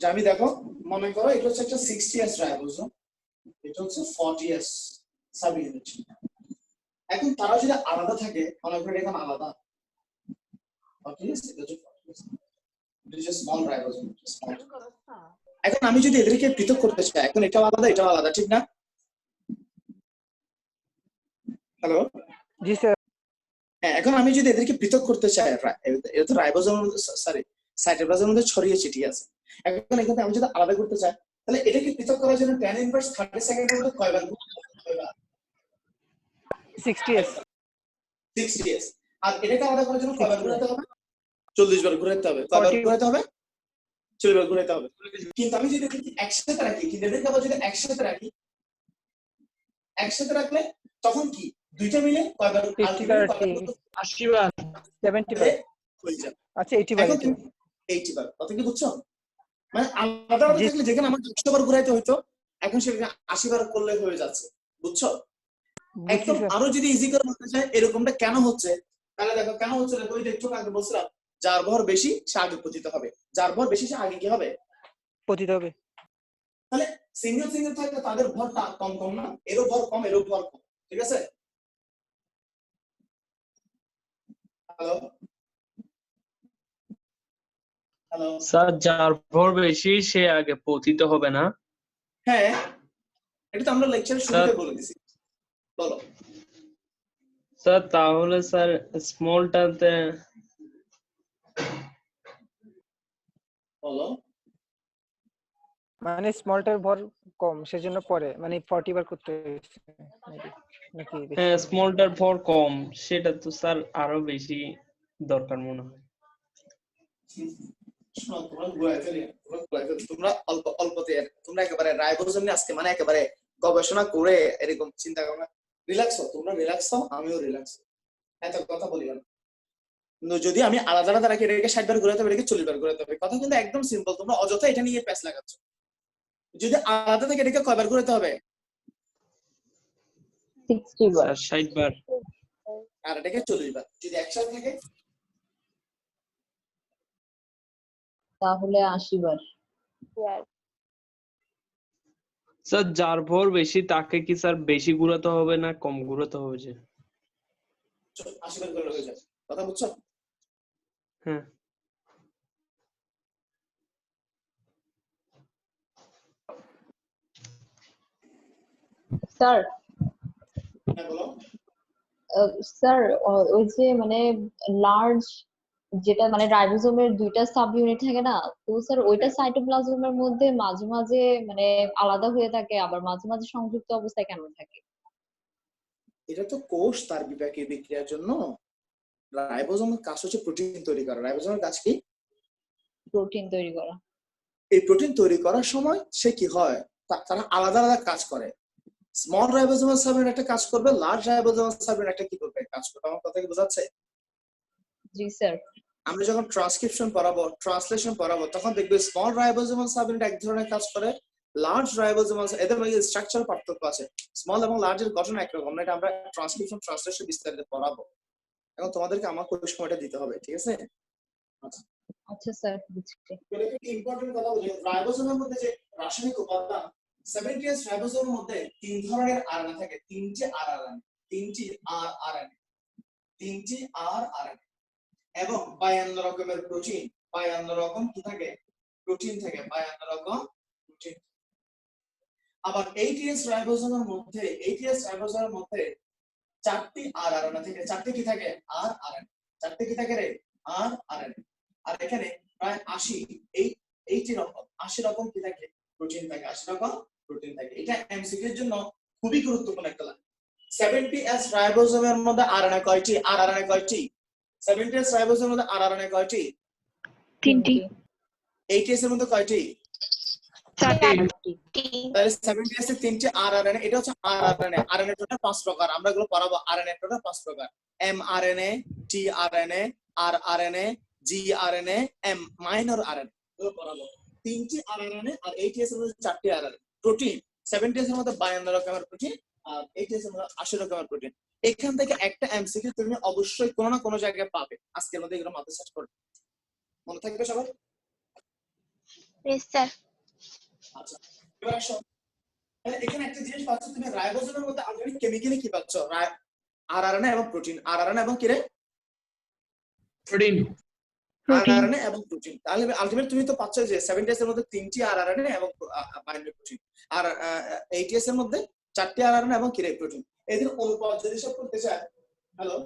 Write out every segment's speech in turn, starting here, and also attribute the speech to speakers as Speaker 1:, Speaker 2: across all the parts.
Speaker 1: যে আমি দেখো মনে করো এটা হচ্ছে একটা 60s রাইবোজোম, এটা হচ্ছে 40s সাব ইউনিট। এখন তারা যদি আলাদা থাকে, মনে করো এখন আলাদা 40s, এটা হচ্ছে 40s, এটা হচ্ছে স্মল রাইবোজোম। এখন আমি যদি এদেরকে পৃথক করতে চাই, এখন এটাও আলাদা এটাও আলাদা, ঠিক না? হ্যালো,
Speaker 2: জি স্যার।
Speaker 1: হ্যাঁ, এখন আমি যদি এদেরকে পৃথক করতে চাই, এটা তো রাইবোজোম, সরি সাইটোপ্লাজমের মধ্যে ছড়িয়ে ছিটিয়ে আছে। এখন এখানে আমি যদি আলাদা করতে চাই, তাহলে এটাকে পৃথক করার জন্য tan ইনভার্স 30 সেকেন্ডের মধ্যে কয়বার?
Speaker 2: 60s।
Speaker 1: 60s। আর এটাকে আলাদা করার জন্য কয়বার ঘোরাতে হবে? 40 বার ঘোরাতে হবে। কয়বার ঘোরাতে হবে? 40 বার ঘোরাতে হবে। কিন্তু আমি যদি একসাথে রাখি, কিন্তু এদেরকে আবার যদি একসাথে রাখি, একসাথে রাখলে তখন কি দুইটা মিলে কয়বার?
Speaker 2: 80 বার 70 বার
Speaker 1: হয়ে যাবে।
Speaker 2: আচ্ছা 80 বার।
Speaker 1: এখন তুমি 80 বার, কথা কি বুঝছো? মানে আলাদা আলাদা থাকলে যেখানে আমার 100 বার ঘোরাইতে হইতো, এখন সেখানে 80 বার করলে হয়ে যাচ্ছে, বুঝছো? একদম আরো যদি ইজি করে বলতে চাই এরকমটা কেন হচ্ছে, তাহলে দেখো কেন হচ্ছে। দেখো ওই একটু আগে বলছিলাম, যার ভর বেশি সে আগে পতিত হবে, যার ভর বেশি সে আগে কি হবে? পতিত হবে। তাহলে সিঙ্গেল সিঙ্গেল থাকলে তাদের ভরটা কম কম না, এরও ভর কম এরও ভর কম, ঠিক আছে? হ্যালো হ্যালো
Speaker 3: স্যার, যার ভর বেশি সে আগে পতিত হবে না?
Speaker 1: হ্যাঁ, এটা তো আমরা লেকচারের শুরুতে বলে দিছি। বলো
Speaker 3: স্যার, তাহলে স্যার স্মলটাতে
Speaker 1: বলো।
Speaker 2: মানে স্মলটার ভর কম সেজন্য পরে মানে 40 বার করতে হয়েছে নাকি?
Speaker 3: হ্যাঁ, স্মলটার ভর কম, সেটা তো স্যার আরো বেশি দরকার মনে হয়।
Speaker 1: তোমরা অল্প অল্পতে, তোমরা একেবারে রাইবোজোম নিয়ে আজকে মানে একেবারে গবেষণা করে এরকম চিন্তা করো না। রিল্যাক্স হও, তোমরা রিল্যাক্স হও, আমিও রিল্যাক্স, এত কথা বলি না। কিন্তু যদি আমি আলাদা আলাদা রাখি, এটাকে 60 বার ঘোরাতে হবে, এটাকে 40 বার ঘোরাতে হবে, কথা কিন্তু একদম সিম্পল। তোমরা অযথা এটা নিয়ে প্যাচ লাগাচ্ছ। যদি আলাদা থাকে এটাকে কয়বার ঘোরাতে হবে?
Speaker 4: 60 বার।
Speaker 3: 60 বার।
Speaker 1: আর এটাকে 40 বার। যদি একসাথে থাকে
Speaker 4: তাহলে 80 বার।
Speaker 3: স্যার, যার ভর বেশি তাকে কি স্যার বেশি ঘোরাতে হবে না কম ঘোরাতে হবে? যে
Speaker 1: 80 বার করে হয়ে যায়, কথা বুঝছো?
Speaker 3: হ্যাঁ
Speaker 4: স্যার,
Speaker 1: হ্যাঁ বলো।
Speaker 4: স্যার ওই যে মানে লার্জ যেটা মানে রাইবোজোমের দুইটা সাব ইউনিট থাকে না, তো স্যার ওইটা সাইটোপ্লাজমের মধ্যে মাঝে মাঝে মানে আলাদা হয়ে থাকে, আবার মাঝে মাঝে সংযুক্ত অবস্থায় কেন থাকে?
Speaker 1: এটা তো কোষ তার বিপাকীয় বিক্রিয়ার জন্য। রাইবোজোমের কাজ হচ্ছে প্রোটিন তৈরি করা। রাইবোজোমের কাজ কি?
Speaker 4: প্রোটিন তৈরি করা।
Speaker 1: এই প্রোটিন তৈরি করার সময় সে কি হয়, তারা আলাদা আলাদা কাজ করে। স্মল রাইবোজোমাল সাবইউনিট একটা কাজ করবে, লার্জ রাইবোজোমাল সাবইউনিট একটা কি করবে, কাজ করবে। আমার কথা কি বোঝাচ্ছে?
Speaker 4: জি স্যার।
Speaker 1: আমরা যখন ট্রান্সক্রিপশন পড়াবো, ট্রান্সলেশন পড়াবো, তখন দেখবে স্মল রাইবোজোমাল সাবইউনিট এক ধরনের কাজ করে, লার্জ রাইবোজোমাল, এদের মধ্যে স্ট্রাকচারাল পার্থক্য আছে। স্মল এবং লার্জের গঠন একরকম না, এটা আমরা ট্রান্সক্রিপশন ট্রান্সলেশন বিস্তারিত পড়াবো। এখন তোমাদেরকে আমার কোর্স সময়টা দিতে হবে, ঠিক আছে?
Speaker 4: আচ্ছা স্যার, বুঝছি।
Speaker 1: এটা একটা ইম্পর্টেন্ট কথা বলি, রাইবোজোমের মধ্যে যে রাসায়নিক উপাদান 70s রাইবোজোমের মধ্যে তিন ধরনের আরএনএ থাকে, তিনটি আরএনএ, তিনটি আরএনএ এবং 52 রকমের প্রোটিন। 52 রকম কি থাকে? প্রোটিন থাকে, 52 রকম প্রোটিন। আবার 80s রাইবোজোমের মধ্যে চারটি আরএনএ থাকে। চারটি কি থাকে? আরএনএ। চারটি কি থাকে রে? আরএনএ। আর এখানে প্রায় 80 রকম কি থাকে? প্রোটিন থাকে। 80 রকম প্রোটিন থাকে। এটা এমসিকিউ এর জন্য খুবই গুরুত্বপূর্ণ একটা লাইন। 70s রাইবোজোমের মধ্যে আরএনএ কয়টি? আরএনএ কয়টি? 70s রাইবোজোমের মধ্যে আরএনএ কয়টি?
Speaker 4: তিনটি।
Speaker 1: 80s এর মধ্যে কয়টি? চারটি। তাহলে 70s এর তিনটি আরএনএ, এটা হচ্ছে আরএনএ। আরএনএ টোটাল 5 প্রকার, আমরা এগুলো পড়াবো। আরএনএ টোটাল 5 প্রকার: mRNA, tRNA, rRNA, gRNA, M minor RNA, এগুলো পড়াবো। তিনটি আরএনএ আর 80s এর মধ্যে চারটি আরএনএ। প্রোটিন 70s এর মধ্যে 52 রকমের প্রোটিন আর 80s এর মধ্যে 80 রকমের প্রোটিন। এখান থেকে একটা এমসিকিউ তুমি অবশ্যই কোনো না কোনো জায়গায় পাবে। আজকের মধ্যে এগুলো মাথায় সেট করবে, মনে থাকবে সবার?
Speaker 5: Yes, sir.
Speaker 1: আচ্ছা এবার আসো, এখানে একটা জিনিস পাচ্ছ তুমি, রাইবোজোমের মধ্যে আলটিমেট কেমিক্যালি কি পাচ্ছ? আরআরএনএ এবং প্রোটিন, আরআরএনএ এবং কি রে?
Speaker 3: প্রোটিন।
Speaker 1: আরআরএনএ এবং প্রোটিন। তাহলে আলটিমেট তুমি তো পাচ্ছ যে 70s এর মধ্যে 3টি আরআরএনএ এবং বাইন্ডিং প্রোটিন, আর 80s এর মধ্যে 4টি আরআরএনএ এবং কি রে? প্রোটিন। এদের অনুপাত যদি সব করতে চায়, হ্যালো,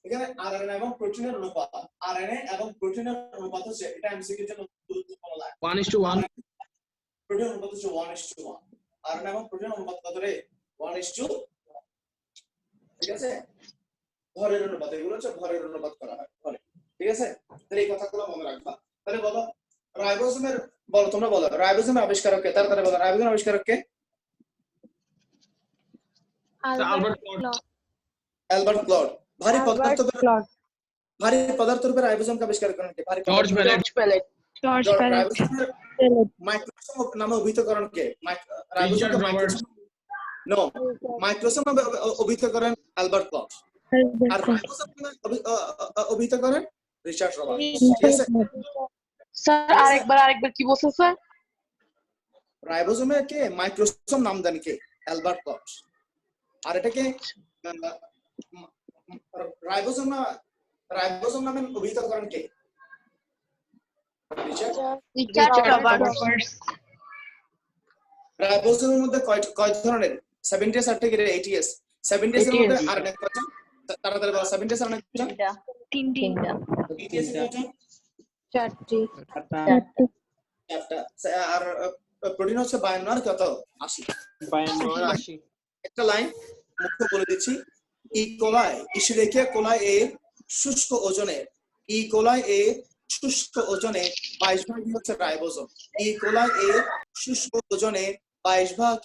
Speaker 1: এখানে আরআরএনএ এবং প্রোটিনের অনুপাত, আরএনএ এবং প্রোটিনের অনুপাত হচ্ছে, এটা এমসিকিউর জন্য গুরুত্বপূর্ণ লাগে,
Speaker 3: 1:1।
Speaker 1: প্রোটিন অনুপাত হচ্ছে 1:1, আরএনএ এবং প্রোটিন অনুপাত কত রে? 1:1, ঠিক আছে? ভরের অনুপাত, এগুলো হচ্ছে ভরের অনুপাত করা হয় ভরে, ঠিক আছে? তাহলে এই কথাগুলো মনে রাখবা। তাহলে বলো রাইবোজোমের, বলো তোমরা বলো রাইবোজোমের আবিষ্কারক কে? তাড়াতাড়ি বলো রাইবোজোমের আবিষ্কারক কে?
Speaker 3: Albert
Speaker 1: Albert clod. ভারী পদার্থের উপর রাইবোজোমকে আবিষ্কার করেন কে?
Speaker 3: জর্জ বেলেট।
Speaker 5: George Bennett.
Speaker 1: রাইবোজোমের মাইক্রোসোম নামে অভিহিতকরণ কে? রাইবোজোমকে মাইক্রোসোম, নো, মাইক্রোসোম নামে অভিহিত করেন অ্যালবার্ট ক্লড, আর রাইবোজোম নামে অভিহিত করেন রিচার্ড রবার্টস, ঠিক আছে?
Speaker 5: স্যার আরেকবার কি বলছেন স্যার?
Speaker 1: রাইবোজোমের কে মাইক্রোসোম নাম দেন কে? Albert clod. আর এটাকে রাইবোজোম নামে অভিহিত করেন কে?
Speaker 5: Richard Roberts.
Speaker 1: রাইবোজোমের মধ্যে কয় ধরনের? 70s আর থেকে 80s। 70s এর মধ্যে আরএনএ কয়টা? তাড়াতাড়ি বলো 70s আরএনএ কয়টা?
Speaker 4: তিনটা
Speaker 1: 80s এর কয়টা?
Speaker 4: চারটি।
Speaker 1: চারটা। আর প্রোটিন হচ্ছে 52 আর কত? 80।
Speaker 3: 82
Speaker 1: একটা লাইন মুখ্য বলে দিচ্ছি, ইকোলাই ইশরেকিয়া কোলাই এর শুষ্ক ওজনের, ইকোলাই এর শুষ্ক ওজনে 22 ভাগ হচ্ছে রাইবোজোম, ইকোলাই এর শুষ্ক ওজনে 22 ভাগ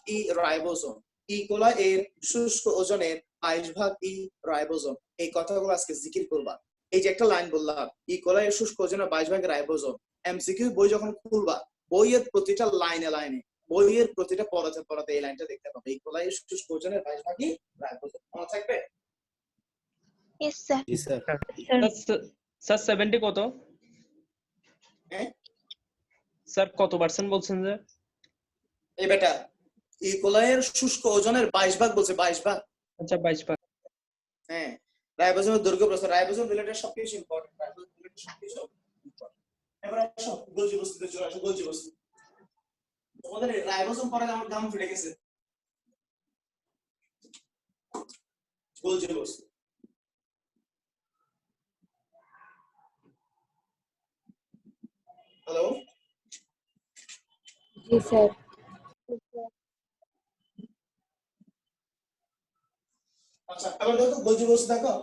Speaker 1: রাইবোজোম, ইকোলাই এর শুষ্ক ওজনের 22 ভাগ রাইবোজোম। এই কথাগুলো আজকে জিকির করবা। এই যে একটা লাইন বললাম, ইকোলাই এর শুষ্ক ওজনে 22 ভাগ রাইবোজোম, এমসিকিউ বই যখন খুলবা, বইয়ের প্রতিটা লাইনে লাইনে, বইয়ের প্রতিটা পড়াতে পড়াতে এই লাইনটা দেখতে পাবে, ইকোলাই এর শুষ্ক ওজনের 22 ভাগই রাইবোজোম। মনে থাকবে?
Speaker 5: Yes, sir.
Speaker 6: জি স্যার।
Speaker 3: স্যার 70 কত?
Speaker 1: হ্যাঁ
Speaker 3: স্যার কত পার্সেন্ট বলছেন যে?
Speaker 1: এই বেটা, ইকোলাই এর শুষ্ক ওজনের 22 ভাগ বলছে, 22 ভাগ।
Speaker 3: আচ্ছা 22 ভাগ।
Speaker 1: হ্যাঁ, রাইবোজোমের দৈর্ঘ্য প্রস্থ, রাইবোজোম রিলেটেড সবকিছু ইম্পর্টেন্ট, রাইবোজোম রিলেটেড সবকিছু ইম্পর্টেন্ট। এবার আসো গোলজি বস্তুতে চলে আসো, গোলজি বস্তু। তোমাদের এই রাইবোজোম পড়ালে আমার দাম ফিরে গেছে। গোলজি বস্তু, হ্যালো,
Speaker 4: জি স্যার।
Speaker 1: আচ্ছা এবার দেখো গোলজি বস্তু, দেখো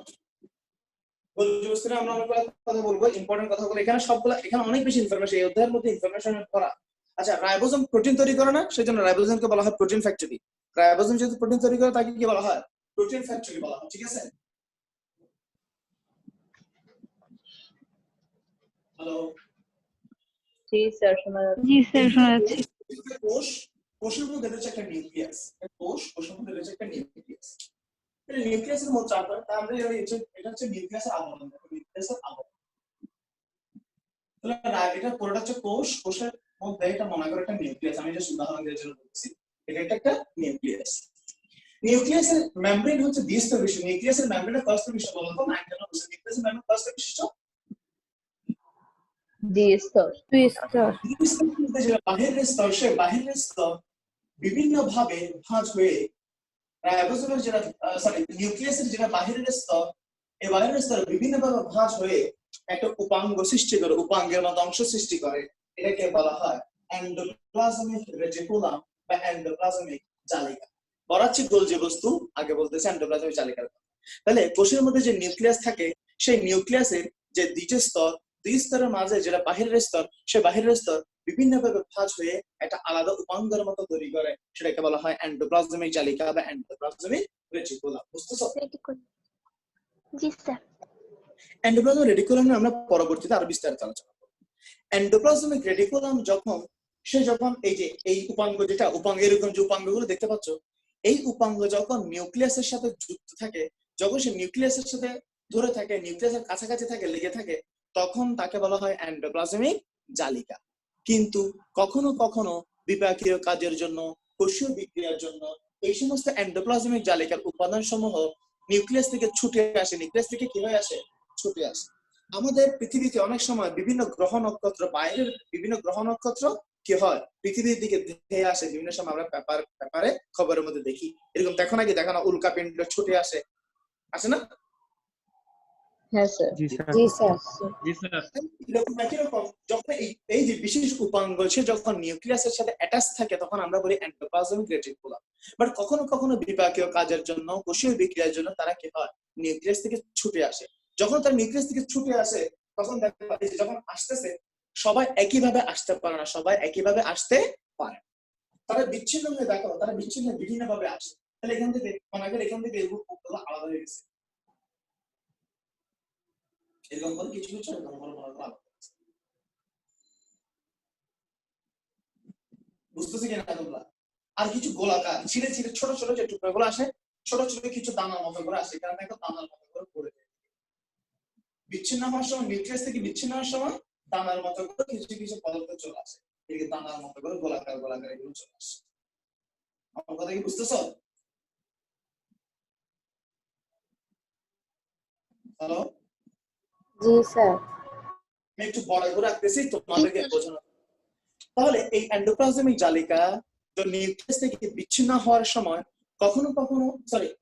Speaker 1: গোলজি বস্তু নিয়ে আমরা অনেক কথা বলবো, ইম্পর্টেন্ট কথাগুলো এখানে সবগুলো, এখানে অনেক বেশি ইনফরমেশন, এই অধ্যায়ের মধ্যে ইনফরমেশন করা। আচ্ছা রাইবোজোম প্রোটিন তৈরি করে না, সেজন্য রাইবোজোমকে বলা হয় প্রোটিন ফ্যাক্টরি। রাইবোজোম যেহেতু প্রোটিন তৈরি করে, তাকে কি বলা হয়? প্রোটিন ফ্যাক্টরি বলা হয়, ঠিক আছে? হ্যালো,
Speaker 4: জি স্যার, শোনা যাচ্ছে।
Speaker 5: জি স্যার শোনা যাচ্ছে।
Speaker 1: কোষের মধ্যে রয়েছে একটা নিউক্লিয়াস, কোষের মধ্যে রয়েছে একটা নিউক্লিয়াস। এই নিউক্লিয়াসের মোট চার পার্ট, আমরা এটা হচ্ছে নিউক্লিয়াসের আবরণ, নিউক্লিয়াসের আবরণ। তাহলে এটা পুরোটা হচ্ছে কোষ, কোষের মধ্যে এটা মনে করে একটা নিউক্লিয়াস, আমি জাস্ট উদাহরণ দিয়ে জন্য বলছি, এটা একটা নিউক্লিয়াস। নিউক্লিয়াসের মেমব্রেন হচ্ছে দ্বিস্তর বিশিষ্ট, নিউক্লিয়াসের মেমব্রেনের কয়স্তর বিশিষ্ট বলতো? 9 নিউক্লিয়াসের মেমব্রেন কয়স্তর বিশিষ্ট?
Speaker 4: দ্বিস্তর।
Speaker 1: যেটা বাহিরের স্তর, সে বাহিরের স্তর বিভিন্ন ভাবে ভাঁজ হয়ে রাইবোজোমের যেটা নিউক্লিয়াসের যেটা বাহিরের স্তর, এই বাহিরের স্তর বিভিন্ন ভাবে ভাঁজ হয়ে একটা উপাঙ্গ সৃষ্টি করে, উপাঙ্গের মতো অংশ সৃষ্টি করে, এটাকে বলা হয় এন্ডোপ্লাজমিক রেটিকুলাম বা এন্ডোপ্লাজমিক জালিকা। পড়াচ্ছি গোলজি বস্তু, আগে বলতেছে এন্ডোপ্লাজমিক জালিকার কথা। তাহলে কোষের মধ্যে যে নিউক্লিয়াস থাকে, সেই নিউক্লিয়াসের যে দুইটা স্তর, দুই স্তরের মাঝে যেটা বাহিরের স্তর, সে বাহিরের স্তর বিভিন্ন ভাবে ভাঁজ হয়ে একটা আলাদা উপাঙ্গের মতো তৈরি করে, সেটাকে বলা হয় এন্ডোপ্লাজমিক জালিকা বা এন্ডোপ্লাজমিক রেটিকুলাম। বুঝতেছো?
Speaker 5: জি স্যার।
Speaker 1: এন্ডোপ্লাজমিক রেটিকুলাম নিয়ে আমরা পরবর্তীতে আরো বিস্তারিত আলোচনা করব। এন্ডোপ্লাজমিক রেটিকুলাম যখন এই যে এই উপাঙ্গ, যেটা উপাঙ্গ, এরকম যে উপাঙ্গগুলো দেখতে পাচ্ছ, এই উপাঙ্গ যখন নিউক্লিয়াসের সাথে যুক্ত থাকে, যখন সে নিউক্লিয়াসের সাথে ধরে থাকে, নিউক্লিয়াসের কাছাকাছি থাকে, লেগে থাকে, তখন তাকে বলা হয় এন্ডোপ্লাজমিক জালিকা। কিন্তু কখনো কখনো বিপাকীয় কাজের জন্য, কোষীয় বিক্রিয়ার জন্য এই সমস্ত এন্ডোপ্লাজমিক জালিকার উপাদান সমূহ নিউক্লিয়াস থেকে ছুটে আসে, নিউক্লিয়াস থেকে কি হয়ে আসে, ছুটে আসে। আমাদের পৃথিবীতে অনেক সময় বিভিন্ন গ্রহ নক্ষত্র, বাইরের বিভিন্ন গ্রহ নক্ষত্র কি হয়, পৃথিবীর দিকে ধেয়ে আসে। বিভিন্ন সময় আমরা পেপারে খবরের মধ্যে দেখি, এরকম দেখো নাকি, দেখো না, উল্কাপিণ্ড ছুটে আসে, আসে না?
Speaker 4: হ্যাঁ স্যার।
Speaker 2: জি স্যার।
Speaker 4: জি স্যার।
Speaker 3: জি স্যার।
Speaker 1: এরকম একই রকম যখন এই যে বিশেষ উপাঙ্গ সে যখন নিউক্লিয়াসের সাথে অ্যাটাচ থাকে তখন আমরা বলি এন্ডোপ্লাজমিক রেটিকুলাম। বাট কখনো কখনো বিপাকীয় কাজের জন্য, কোষীয় বিক্রিয়ার জন্য তারা কি হয়, নিউক্লিয়াস থেকে ছুটে আসে। যখন তার নিউক্লিয়াস থেকে ছুটে আসে তখন দেখা যায় যে যখন আসতেছে সবাই একইভাবে আসতে পারে না, সবাই একইভাবে আসতে পারে, তারা বিচ্ছিন্ন হয়ে, দেখো তারা বিচ্ছিন্ন বিভিন্ন ভাবে আসে। তাহলে এখান থেকে এখান থেকে এরকম আলাদা হয়ে গেছে, এরকম করে কিছু কিছু এরকম করে আলাদা। বুঝতেছি কিনা তোমরা? আর কিছু গোলাকার ছিঁড়ে ছিঁড়ে ছোট ছোট যে টুকরাগুলো আসে, ছোট ছোট কিছু দানার মতো করে আসে, কারণ দেখো দানার মতো করে পড়ে যায়। বিচ্ছিন্ন হওয়ার সময়, নিউক্লিয়াস থেকে বিচ্ছিন্ন হওয়ার সময় দানার মতো করে কিছু কিছু পদার্থ চলে আসে, এদিকে দানার মতো করে গোলাকার গোলাকার এগুলো চলে আসে। আমার কথা কি বুঝতেছো? হ্যালো,
Speaker 4: জি স্যার।
Speaker 1: আমি একটু বড় করে রাখতেছি তোমাদেরকে বোঝানো। তাহলে এই এন্ডোপ্লাজমিক জালিকা নিউক্লিয়াস থেকে বিচ্ছিন্ন হওয়ার সময় কখনো কখনো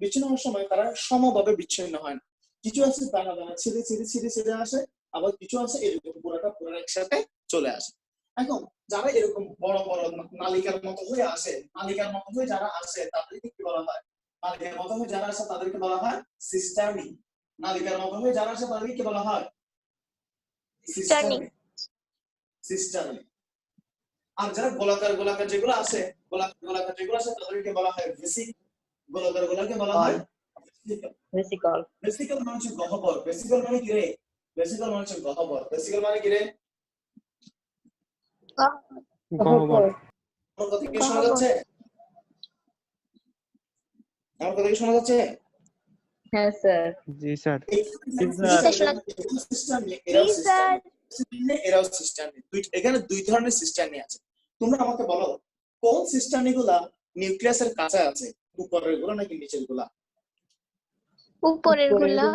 Speaker 1: বিচ্ছিন্ন হওয়ার সময় তারা সমভাবে বিচ্ছিন্ন হয় না। কিছু আছে দানা দানা ছিঁড়ে ছিঁড়ে ছিঁড়ে ছিঁড়ে আসে, আবার কিছু আছে এরকম পুরোটা একসাথে চলে আসে। এখন যারা এরকম বড় বড় নালিকার মতো হয়ে আসে, নালিকার মতো হয়ে যারা আসে তাদেরকে কি বলা হয়, নালিকার মতো হয়ে যারা আসে তাদেরকে বলা হয় সিস্টার্নি। নালিকার মতো হয়ে যারা আসে তাদেরকে কি বলা হয়,
Speaker 5: সিস্টার্নি।
Speaker 1: সিস্টার্নি। আর যারা গোলাকার গোলাকার যেগুলো আছে, গোলাকার গোলাকার যেগুলো আছে তাদেরকে বলা হয় ভেসিক। গোলাকার গোলাকে বলা হয়
Speaker 4: ভেসিকল।
Speaker 1: ভেসিকল মানে হচ্ছে গহ্বর। ভেসিকল মানে কি রে? ভেসিকল মানে হচ্ছে গহ্বর। ভেসিকল মানে কি রে?
Speaker 2: গহ্বর।
Speaker 1: আমার কথা কি শোনা যাচ্ছে? আমার কথা কি শোনা যাচ্ছে?
Speaker 4: হ্যাঁ স্যার।
Speaker 2: জি স্যার।
Speaker 1: এরাও সিস্টার্নি। এখানে দুই ধরনের সিস্টার্নি আছে। তোমরা আমাকে বলো কোন সিস্টার্নি গুলা নিউক্লিয়াসের কাছে আছে, উপরের গুলো নাকি নিচের গুলা?
Speaker 5: উপরের গুলা।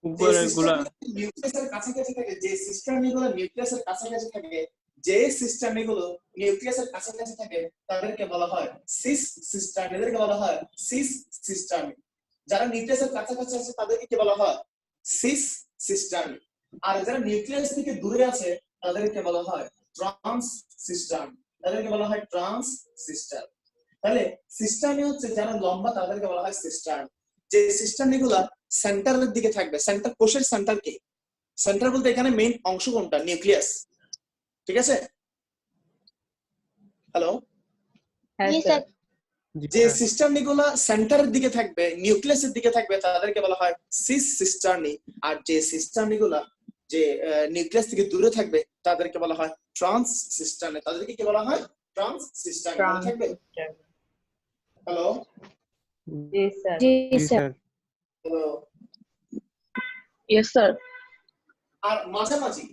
Speaker 3: উপরের গুলা।
Speaker 1: নিউক্লিয়াসের কাছাকাছি থাকে, যে সিস্টার্নি গুলো নিউক্লিয়াসের কাছাকাছি থাকে, যে সিস্টার্নি গুলো নিউক্লিয়াসের কাছাকাছি থাকে তাদেরকে বলা হয় সিস সিস্টার্নি। এদেরকে বলা হয় সিস সিস্টার্নি। যারা নিউক্লিয়াসের কাছাকাছি আছে তাদেরকে কি বলা হয়, সিস সিস্টার্নি। আর যারা নিউক্লিয়াস থেকে দূরে আছে তাদেরকে বলা হয় ট্রান্স সিস্টার্নি। তাদেরকে বলা হয় ট্রান্স সিস্টার্নি। তাহলে সিস্টার্নি হচ্ছে যারা লম্বা তাদেরকে বলা হয় সিস্টার্নি। যে সিস্টার্নি গুলা সেন্টারের দিকে থাকবে, সেন্টার, কোষের সেন্টার কে? সেন্টার বলতে এখানে মেইন অংশ কোনটা? নিউক্লিয়াস, ঠিক আছে? হ্যালো,
Speaker 4: হ্যাঁ
Speaker 5: জি
Speaker 4: স্যার।
Speaker 5: স্যার।
Speaker 1: যে সিস্টার্নি গুলা সেন্টারের দিকে থাকবে, নিউক্লিয়াসের দিকে থাকবে তাদেরকে বলা হয় সিস সিস্টার্নি। আর যে সিস্টার্নি গুলা যে নিউক্লিয়াস থেকে দূরে থাকবে তাদেরকে বলা হয় ট্রান্স সিস্টার্নি। তাদেরকে কি বলা হয়? Trans cisternae. মনে থাকবে? হ্যালো,
Speaker 4: জি স্যার।
Speaker 2: জি স্যার।
Speaker 1: হ্যালো।
Speaker 4: Yes sir.
Speaker 1: আর মাঝামাঝি,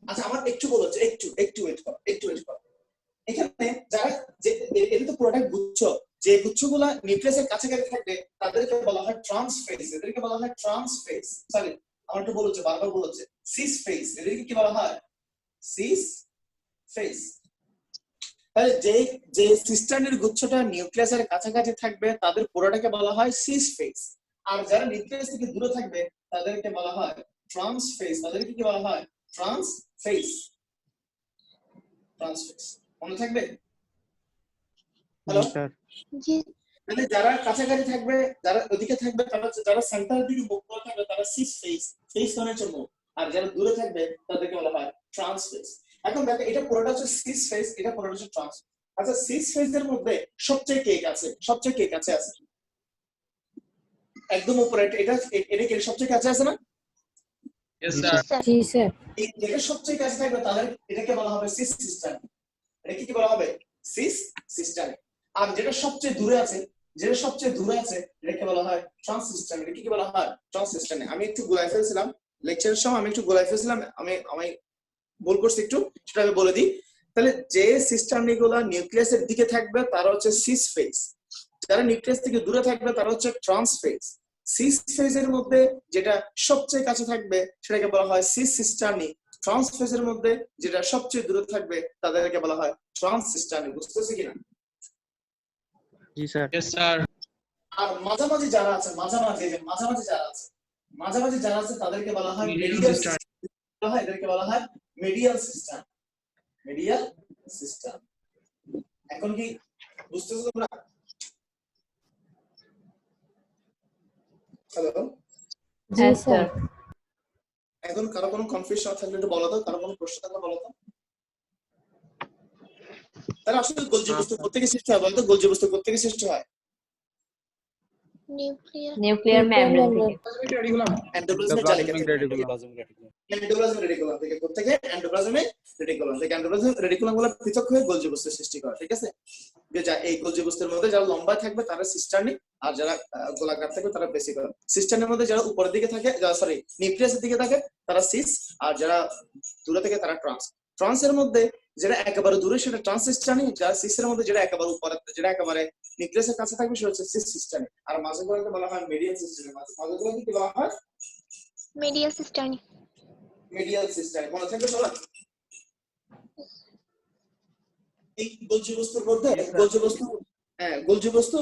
Speaker 1: আচ্ছা আমার একটু বলেছে, একটু ওয়েট কর। এখানে যারা এটা তো পুরোটা গুচ্ছ, যে গুচ্ছগুলা নিউক্লিয়াসের কাছাকাছি থাকবে তাদেরকে বলা হয় ট্রান্স ফেজ। এদেরকে বলা হয় ট্রান্স ফেজ। সরি, আমার একটু বলেছে, বারবার বলেছে সিস ফেজ। এদেরকে কি বলা হয়? Cis face. তাহলে যে সিস্টার্নের গুচ্ছটা নিউক্লিয়াসের কাছাকাছি থাকবে তাদের পুরোটাকে বলা হয় সিস ফেজ। আর যারা নিউক্লিয়াস থেকে দূরে থাকবে তাদেরকে বলা হয় ট্রান্স ফেজ। তাদেরকে কি বলা হয়? Trans phase. ট্রান্স ফেজ মনে থাকবে? Hello,
Speaker 2: sir.
Speaker 5: জি
Speaker 1: মানে যারা কাছাকাছি থাকবে, যারা ওদিকে থাকবে, যারা সেন্টারের দিকে মুখ করে থাকবে তারা সিস ফেজ, ফেজ মানে জন্য। আর যারা দূরে থাকবে তাদেরকে বলা হয় ট্রান্স ফেজ। এখন দেখো এটা পুরোটা হচ্ছে সিস ফেজ, এটা পুরোটা হচ্ছে ট্রান্স। আচ্ছা সিস ফেজের মধ্যে সবচেয়ে কে কাছে আছে? একদম উপরে এটা কে সবচেয়ে কাছে আছে না?
Speaker 3: Yes,
Speaker 2: জি
Speaker 3: sir.
Speaker 5: স্যার।
Speaker 4: জি স্যার।
Speaker 1: যেটা সবচেয়ে কাছে থাকবে তাদের এটাকে বলা হবে সিস সিস্টার। এটাকে কি বলা হবে? Cis sister. আর যেটা সবচেয়ে দূরে আছে, এটাকে বলা হয় ট্রান্স সিস্টার। এটাকে কি বলা হয়? Trans sister. আমি একটু গুলাই ফেলছিলাম লেকচারের সময়, আমি একটু ভুল করছি একটু, সেটা আমি বলে দিই। তাহলে যে সিস্টার্নিগুলা নিউক্লিয়াসের দিকে থাকবে তারা হচ্ছে সিস ফেজ, যারা নিউক্লিয়াস থেকে দূরে থাকবে তারা হচ্ছে ট্রান্স ফেজ। সিস ফেজের মধ্যে যেটা সবচেয়ে কাছে থাকবে সেটাকে বলা হয় সিস সিস্টার্নি, ট্রান্স ফেজের মধ্যে যেটা সবচেয়ে দূরে থাকবে তাদেরকে বলা হয় ট্রান্স সিস্টার্নি। বুঝতেছি কিনা?
Speaker 5: জি স্যার।
Speaker 3: Yes sir.
Speaker 1: আর মাঝামাঝি যারা আছে, মাঝামাঝি যারা আছে তাদেরকে বলা হয়
Speaker 3: Medial
Speaker 1: মিডিয়াল
Speaker 3: system।
Speaker 1: সিস্টেম, এদেরকে বলা হয় মিডিয়াল সিস্টেম, মিডিয়াল সিস্টেম। এখন কি বুঝতেছো তোমরা? হ্যালো,
Speaker 4: হ্যাঁ স্যার।
Speaker 1: এখন কারো কোনো কনফিউশন থাকলে একটু বলো তো, কারো কোনো প্রশ্ন থাকলে বলো তো। তারা আসলে গোলজি বস্তু কোত্থেকে সৃষ্টি হয় বলতো? গোলজি বস্তু কোত্থেকে সৃষ্টি হয়?
Speaker 4: নিউক্লিয়ার মেমব্রেন থেকে।
Speaker 1: এন্ডোপ্লাজমিক জালিকা থেকে। এন্ডোপ্লাজমিক রেটিকুলাম থেকে। কোত্থেকে? এন্ডোপ্লাজমিক রেটিকুলাম থেকে। এন্ডোপ্লাজমিক রেটিকুলাম গুলো পৃথক হয়ে গোলজি বস্তু সৃষ্টি করে, ঠিক আছে? যে যা এই গোলজি বস্তুর মধ্যে যারা লম্বা থাকবে তারা সিস্টার্নি, আর যারা গোলাকার থাকবে তারা বেসিকুলাম। সিস্টার্নের মধ্যে যারা উপরের দিকে থাকে, সরি নিউক্লিয়াসের দিকে থাকে তারা সিস, আর যারা দূরে থাকে তারা ট্রান্স। ট্রান্সের মধ্যে যেটা একেবারে দূরে সেটা ট্রান্স সিস্টার্নি, যারা সিসের মধ্যে যেটা একেবারে উপরে, যেটা একেবারে নিউক্লিয়াসের কাছে থাকবে সেটা হচ্ছে সিস সিস্টার্নি। আর মাঝগুলোকে বলা হয় মিডিয়াল সিস্টার্নি। মাঝগুলোকে কি বলা হয়?
Speaker 5: মিডিয়াল সিস্টার্নি।
Speaker 1: মিডিয়াল সিস্টার্নি। মনে থাকবে সবার? এই গোলজি বস্তুর মধ্যে গোলজি বস্তু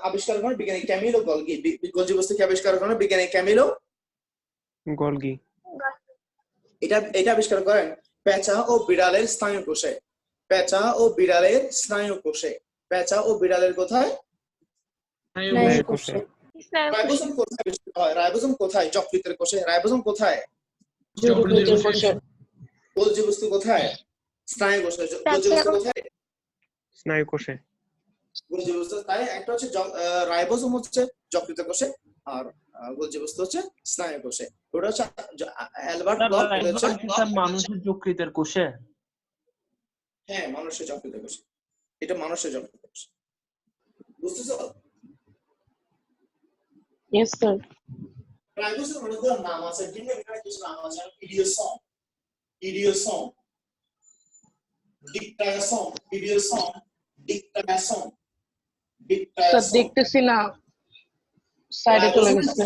Speaker 1: আবিষ্কার করেন বিজ্ঞানী ক্যামিলো গলগি। গোলজি বস্তু কি আবিষ্কার করেন বিজ্ঞানী ক্যামিলো
Speaker 5: গলগি।
Speaker 1: এটা আবিষ্কার করেন পেঁচা ও বিড়ালের স্নায়ু কোষে। পেঁচা ও বিড়ালের স্নায়ু কোষে। পেঁচা ও বিড়ালের কোথায়?
Speaker 5: স্নায়ু কোষে।
Speaker 1: রাইবোসোম কোথায় আবিষ্কার হয়? রাইবোসোম কোথায়? যকৃতের কোষে। রাইবোসোম কোথায়?
Speaker 5: যকৃতের কোষে।
Speaker 1: গোলজি বস্তু কোথায়? স্নায়ু কোষে। গোলজি বস্তু কোথায়?
Speaker 5: স্নায়ু কোষে।
Speaker 1: গোলজি বস্তু তাই একটা হচ্ছে রাইবোসোম হচ্ছে যকৃত কোষে, আর গোলজি বস্তু হচ্ছে স্নায়ু কোষে। ওটা হচ্ছে অ্যালবার্ট ব্লক বলেছে
Speaker 3: মানুষের যকৃতের কোষে।
Speaker 1: হ্যাঁ, মানুষের যকৃত কোষে। এটা মানুষের যকৃত কোষ। বুঝতেছো?
Speaker 4: Yes sir.
Speaker 1: রাইবোসোম অনেকগুলো নাম আছে, ভিন্ন ভিন্ন কিছু নাম আছে। ইডিওসোম, ইডিওসোম, ডিকটায়াসোম, ইডিওসোম, ডিকটায়াসোম, ডিকটায়াসোম।
Speaker 6: দেখতেছি না, সাইডে চলে গেছে।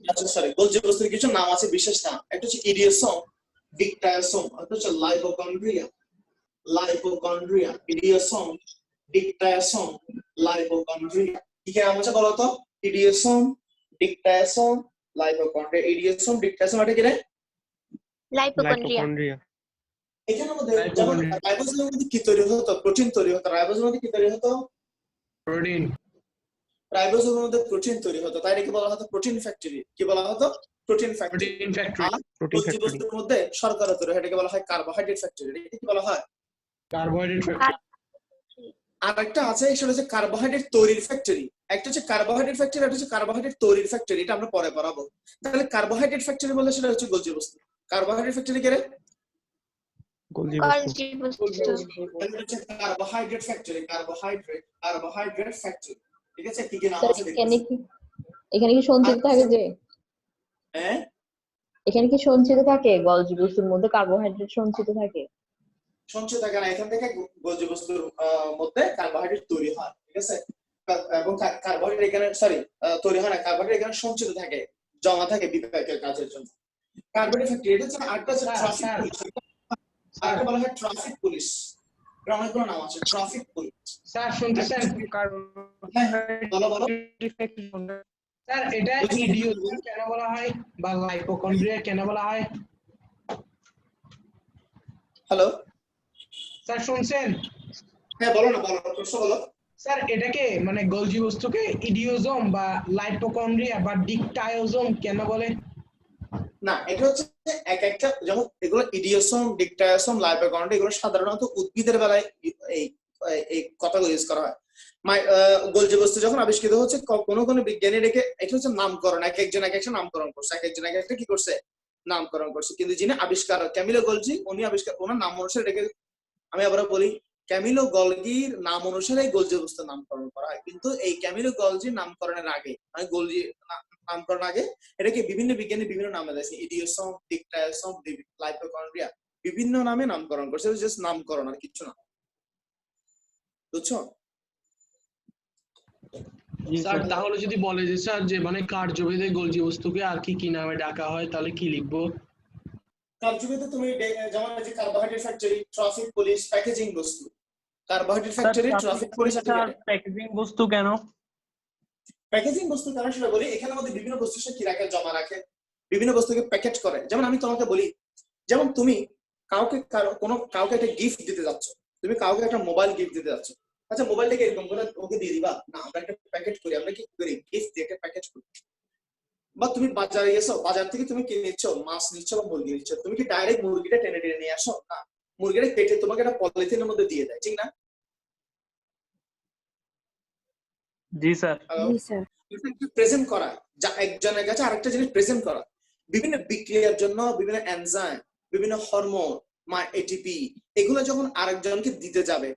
Speaker 1: আচ্ছা সরি, গোলজি বস্তুর কিছু নাম আছে, বিশেষ নাম। একটা হচ্ছে ইডিওসোম, ডিকটায়াসোম, একটা হচ্ছে লাইপোকন্ড্রিয়া, লাইপোকন্ড্রিয়া, ইডিওসোম, ডিকটায়াসোম, লাইপোকন্ড্রিয়া। কি কি নাম আছে বলো তো? ইডিওসোম, ডিকটায়াসোম, লাইপোকন্ড্রিয়া। ইডিওসোম, ডিকটায়াসোম এটা কি রে?
Speaker 6: লাইপোকন্ড্রিয়া।
Speaker 1: এখানের মধ্যে যেমন রাইবোসোমের মধ্যে কি তৈরি হতো? প্রোটিন তৈরি হতো। রাইবোসোমের মধ্যে কি তৈরি হতো?
Speaker 3: প্রোটিন।
Speaker 1: রাইবোসোমের মধ্যে প্রোটিন তৈরি হতো, তাই এটাকে বলা হতো প্রোটিন ফ্যাক্টরি। কি বলা হতো? Protein factory.
Speaker 3: Protein factory.
Speaker 1: Golgi বস্তুর মধ্যে শর্করা তৈরি হয়, এটাকে বলা হয় কার্বোহাইড্রেট ফ্যাক্টরি। এটাকে কি বলা হয়?
Speaker 3: Carbohydrate factory.
Speaker 1: আর একটা আছে সেটা হচ্ছে কার্বোহাইড্রেট তৈরির ফ্যাক্টরি। একটা হচ্ছে কার্বোহাইড্রেট ফ্যাক্টরি, একটা হচ্ছে কার্বোহাইড্রেট তৈরির ফ্যাক্টরি। এটা আমরা পরে পড়াবো। তাহলে কার্বোহাইড্রেট ফ্যাক্টরি বললে সেটা হচ্ছে গোলজি বস্তু। কার্বোহাইড্রেট ফ্যাক্টরি কি রে?
Speaker 6: গলজি বস্তু।
Speaker 1: এটা হচ্ছে কার্বোহাইড্রেট ফ্যাক্টরি। Carbohydrate factory. ঠিক আছে? কি কি নাম
Speaker 4: স্যার
Speaker 1: আছে
Speaker 4: এখানে কি সঞ্চিত থাকে যে?
Speaker 1: হ্যাঁ,
Speaker 4: এখানে কি সঞ্চিত থাকে গলজি বস্তুর মধ্যে কার্বোহাইড্রেট সঞ্চিত থাকে?
Speaker 1: সঞ্চিত থাকে না, এখান থেকে গোলজি বস্তুর মধ্যে কার্বোহাইড্রেট তৈরি হয়, ঠিক আছে? এবং কার্বোহাইড্রেট এখানে তৈরি হয় না, কার্বোহাইড্রেট এখানে সঞ্চিত থাকে, জমা থাকে বিপাকের কাজের জন্য। Carbohydrate factory. এটা হচ্ছে আরেকটা হচ্ছে ট্রাফিক পুলিশ। আরেকটা বলা হয় ট্রাফিক পুলিশ। এর অনেকগুলো নাম আছে। Traffic police.
Speaker 3: স্যার শুনতেছেন?
Speaker 1: বলো বলো।
Speaker 3: স্যার এটা ইডিওসোম কেন বলা হয় বা লাইপোকন্ড্রিয়া কেন বলা হয়?
Speaker 1: হ্যালো,
Speaker 3: স্যার শুনছেন?
Speaker 1: হ্যাঁ বলো না, বলো প্রশ্ন বলো।
Speaker 3: স্যার এটাকে মানে গোলজি বস্তুকে ইডিওসোম বা লাইপোকন্ড্রিয়া বা ডিকটায়োসোম কেন বলে?
Speaker 1: না, এটা হচ্ছে এক একটা, যেমন এগুলো ইডিওসোম, ডিকটায়োসোম, লাইপোকন্ড্রিয়া, এগুলো সাধারণত উদ্ভিদের বেলায় এই এই কথাগুলো ইউজ করা হয়। গোলজি বস্তু যখন আবিষ্কৃত হচ্ছে, কোনো কোনো বিজ্ঞানী রেখে এটা হচ্ছে নামকরণ, এক একজন এক একটা নামকরণ করছে, এক একজন এক একটা কি করছে নামকরণ করছে। কিন্তু যিনি আবিষ্কার ক্যামিলো গলজি, উনি আবিষ্কার ওনার নাম অনুসারে রেখে, আমি আবার বলি ক্যামিলো গলগির নাম অনুসারে গোলজি বস্তুর নামকরণ করা হয়। কিন্তু এই ক্যামিলো গলজি নামকরণের আগে, মানে গোলজি নামকরণ আগে, এটাকে বিভিন্ন বিজ্ঞানী বিভিন্ন নামে দিয়েছে। ইডিওসোম, ডিকটায়োসোম, লাইপোকন্ড্রিয়া, বিভিন্ন নামে নামকরণ করছে, জাস্ট নামকরণ আর কিছু না, বুঝছো?
Speaker 3: স্যার তাহলে যদি বলে যে স্যার যে মানে কার্যভেদে গোলজি বস্তুকে আর কি কি নামে ডাকা হয় তাহলে কি লিখবো?
Speaker 1: কার্যভেদে তুমি যেমন এই যে carbohydrate factory, traffic police, packaging বস্তু। কার্বোহাইড্রেট ফ্যাক্টরি, ট্রাফিক পুলিশ আর
Speaker 7: প্যাকেজিং বস্তু কেন?
Speaker 1: প্যাকেজিং বস্তু কারণ সেটা বলি, এখানে আমাদের বিভিন্ন বস্তু সে কি রাখে, জমা রাখে, বিভিন্ন বস্তুকে প্যাকেট করে। যেমন আমি তোমাকে বলি, যেমন তুমি কাউকে কাউকে একটা গিফট দিতে যাচ্ছ, তুমি কাউকে একটা মোবাইল গিফট দিতে যাচ্ছ। আচ্ছা মোবাইলটাকে এরকম করে ওকে দিয়ে দিবা না, আমরা একটা প্যাকেট করি, আমরা কি করি গিফট দিয়ে একটা প্যাকেট করি। বা তুমি বাজারে গেছো, বাজার থেকে তুমি কি নিচ্ছ, মাছ নিচ্ছ বা মুরগি নিচ্ছ, তুমি কি ডাইরেক্ট মুরগিটা টেনে টেনে নিয়ে আসো না, মুরগিটা কেটে তোমাকে একটা পলিথিনের মধ্যে দিয়ে দেয়, ঠিক না?
Speaker 7: জি স্যার।
Speaker 1: প্রেজেন্ট করা, যা একজনের কাছে আরেকটা জিনিস প্রেজেন্ট করা, বিভিন্ন বিক্রিয়ার জন্য বিভিন্ন এনজাইম, বিভিন্ন হরমোন, এটিপি, এগুলো যখন আরেকজনকে দিতে যাবে,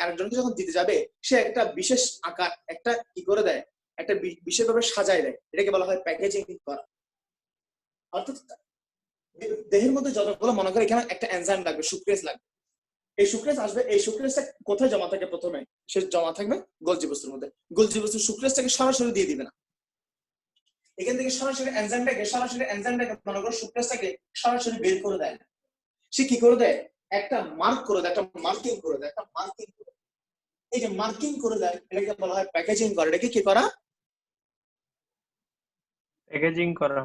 Speaker 1: আরেকজনকে যখন দিতে যাবে, সে একটা বিশেষ আকার একটা কি করে দেয়, একটা বিশেষভাবে সাজায় দেয়, এটাকে বলা হয় প্যাকেজিং করা। অর্থাৎ দেহের মধ্যে যতগুলো, মনে করে এখানে একটা এনজাইম লাগবে, সুক্রেজ লাগবে, এই সুক্রেজ আসবে, এই সুক্রেজটা কোথায় জমা থাকে? প্রথমে সে জমা থাকবে গোলজি বস্তুর মধ্যে। গোলজি বস্তুর সুক্রেজটাকে সরাসরি দিয়ে দিবে না, এখান থেকে সরাসরি এনজাইমটাকে মনে করো সুক্রেজটাকে সরাসরি বের করে দেয় না, সে কি করে দেয়, একটা মার্ক করে দেয়, একটা মার্কিং করে দেয়, একটা মার্কিং করে দেয়। এই যে মার্কিং করে দেয়, এটাকে বলা হয় প্যাকেজিং করা। এটাকে কি করা?
Speaker 7: প্যাকেজিং করা।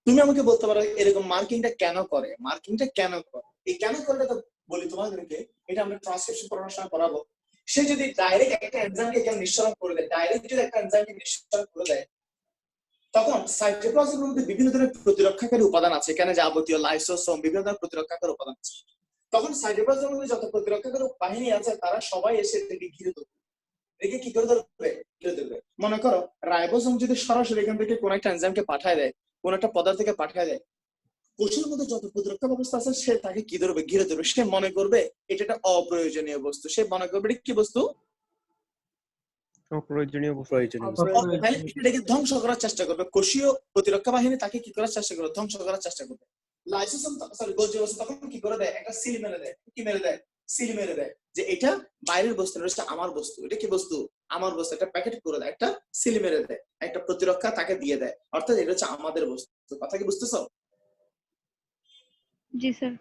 Speaker 1: তুমি আমাকে বলতে পারো এরকম মার্কিংটা কেন করে, মার্কিংটা কেন করে? এই কেন করে তো বলি তোমাদেরকে, এটা আমরা ট্রান্সক্রিপশন পড়ানোর সময় পড়াবো। সে যদি ডাইরেক্ট একটা এনজাইমকে কেন নিঃসরণ করে দেয়, ডাইরেক্ট যদি একটা এনজাইমকে নিঃসরণ করে দেয়, তখন সাইটোপ্লাজমের মধ্যে বিভিন্ন ধরনের প্রতিরক্ষাকারী উপাদান আছে, এখানে যাবতীয় লাইসোসোম, বিভিন্ন ধরনের প্রতিরক্ষাকারী উপাদান আছে। তখন সাইটোপ্লাজমের মধ্যে যত প্রতিরক্ষাকারী বাহিনী আছে, তারা সবাই এসে এটাকে ঘিরে ধরবে। এটাকে কি করে ধরবে? ঘিরে ধরবে। মনে করো রাইবোসোম যদি সরাসরি এখান থেকে কোন একটা এনজাইমকে পাঠায় দেয়, কোন একটা পদার্থকে পাঠায় দেয়, কোষের মধ্যে যত প্রতিরক্ষা ব্যবস্থা আছে সে তাকে কি ধরবে? ঘিরে ধরবে। সে মনে করবে এটা একটা অপ্রয়োজনীয় বস্তু, সে মনে করবে এটা কি বস্তু?
Speaker 5: অপ্রয়োজনীয় বস্তু।
Speaker 1: এটাকে ধ্বংস করার চেষ্টা করবে। কোষীয় প্রতিরক্ষা বাহিনী তাকে কি করার চেষ্টা করবে? ধ্বংস করার চেষ্টা করবে। লাইসোসোম গোলজি বস্তু তখন কি করে দেয়? একটা সিল মেরে দেয়। কি মেরে দেয়? সিল মেরে দেয় যে এটা বাইরের বস্তু না, এটা আমার বস্তু। এটা কি বস্তু? আমার বস্তু। একটা প্যাকেট করে দেয়, একটা সিল মেরে দেয়, একটা প্রতিরক্ষা তাকে দিয়ে দেয়, অর্থাৎ এটা হচ্ছে আমাদের বস্তু। কথা কি বুঝতেছো?
Speaker 6: জি স্যার।